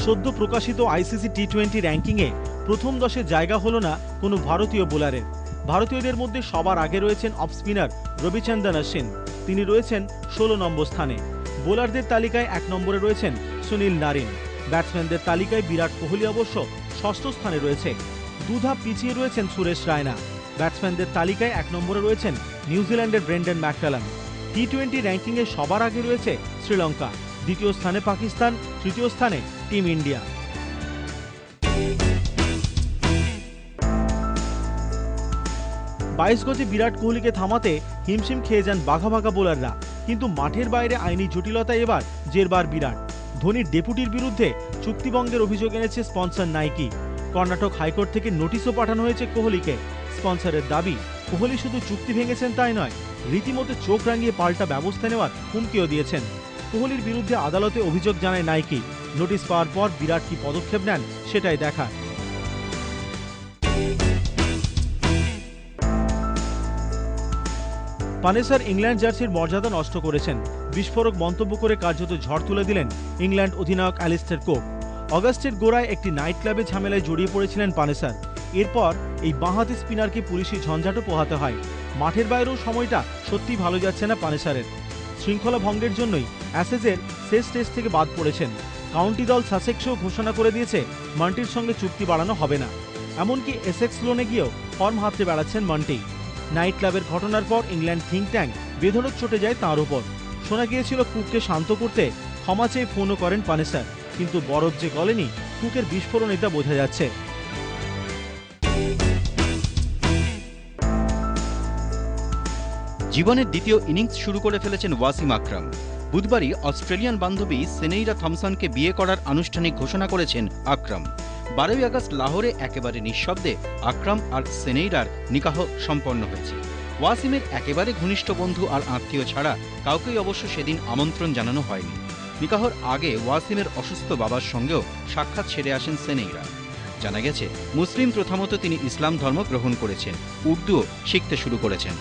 সদ্য প্রকাশিত আইসিসি টি-20 র্যাঙ্কিংয়ে প্রথম 10-এ জায়গা হলো না কোনো ভারতীয় বোলারের। ভারতীয়দের মধ্যে সবার আগে রয়েছেন অফ স্পিনার রবিচন্দ্রন অশ্বিন, তিনি রয়েছেন 16 নম্বর স্থানে। বোলারদের তালিকায় 1 নম্বরে রয়েছেন সুনীল নারিন। ব্যাটসম্যানদের তালিকায় বিরাট কোহলি অবশ্য 6ষ্ঠ স্থানে রয়েছে। দুধাপ পিছিয়ে রয়েছেন সুরেশ রায়না। ব্যাটসম্যানদের তালিকায় 1 নম্বরে রয়েছেন নিউজিল্যান্ডের ব্রেন্ডন ম্যাককালাম। টি-20 র্যাঙ্কিংয়ে সবার আগে রয়েছে শ্রীলঙ্কা, দ্বিতীয় স্থানে পাকিস্তান, তৃতীয় স্থানে টিম ইন্ডিয়া। বাইশ গজে বিরাট কোহলিকে থামাতে হিমশিম খেয়ে যান বাঘা বাঘা বোলাররা, কিন্তু মাঠের বাইরে আইনি জটিলতায় এবার জেরবার বিরাট। ধোনির ডেপুটির বিরুদ্ধে চুক্তিভঙ্গের অভিযোগ এনেছে স্পন্সর নাইকি। কর্ণাটক হাইকোর্ট থেকে নোটিশও পাঠানো হয়েছে কোহলিকে। স্পন্সরের দাবি, কোহলি শুধু চুক্তি ভেঙেছেন তাই নয়, রীতিমতো চোখ রাঙিয়ে পাল্টা ব্যবস্থা নেওয়ার হুমকিও দিয়েছেন। কোহলির বিরুদ্ধে আদালতে অভিযোগ জানায় নাইকি। নোটিশ পাওয়ার পর বিরাট কি পদক্ষেপ নেন সেটাই দেখার। পানেসার ইংল্যান্ড জার্সির মর্যাদা নষ্ট করেছেন, বিস্ফোরক মন্তব্য করে কার্যত ঝড় তুলে দিলেন ইংল্যান্ড অধিনায়ক অ্যালিস্টার কুক। অগাস্টের গোড়ায় একটি নাইট ক্লাবে ঝামেলায় জড়িয়ে পড়েছিলেন পানেসার। এরপর এই বাঁহাতি স্পিনারকে পুলিশি ঝঞ্ঝাটও পোহাতে হয়। মাঠের বাইরেও সময়টা সত্যিই ভালো যাচ্ছে না পানেসারের। শৃঙ্খলা ভঙ্গের জন্যই অ্যাশেজের শেষ টেস্ট থেকে বাদ পড়েছেন। কাউন্টি দল সাসেক্সও ঘোষণা করে দিয়েছে মান্টির সঙ্গে চুক্তি বাড়ানো হবে না। এমনকি এসেক্স লোনে গিয়েও ফর্ম হাতড়ে বেড়াচ্ছেন মান্টি। নাইট ক্লাবের ঘটনার পর ইংল্যান্ড থিঙ্ক ট্যাঙ্ক বেধড়ক চটে যায় তাঁর ওপর। শোনা গিয়েছিল কুককে শান্ত করতে ক্ষমা চেয়ে ফোনও করেন পানেসার, কিন্তু বরফ যে গলেনি কুকের বিস্ফোরণ এটা বোঝা যাচ্ছে। জীবনের দ্বিতীয় ইনিংস শুরু করে ফেলেছেন ওয়াসিম আকরাম। বুধবারই অস্ট্রেলিয়ান বান্ধবী সেনেইরা থমসনকে বিয়ে করার আনুষ্ঠানিক ঘোষণা করেছেন আকরাম। 12ই আগস্ট লাহোরে একেবারে নিঃশব্দে আকরাম আর সেনেইরার নিকাহ সম্পন্ন হয়েছে। ওয়াসিমের একেবারে ঘনিষ্ঠ বন্ধু আর আত্মীয় ছাড়া কাউকেই অবশ্য সেদিন আমন্ত্রণ জানানো হয়নি। নিকাহর আগে ওয়াসিমের অসুস্থ বাবার সঙ্গেও সাক্ষাৎ সেরে আসেন সেনেইরা। জানা গেছে মুসলিম প্রথামতো তিনি ইসলাম ধর্ম গ্রহণ করেছেন, উর্দুও শিখতে শুরু করেছেন।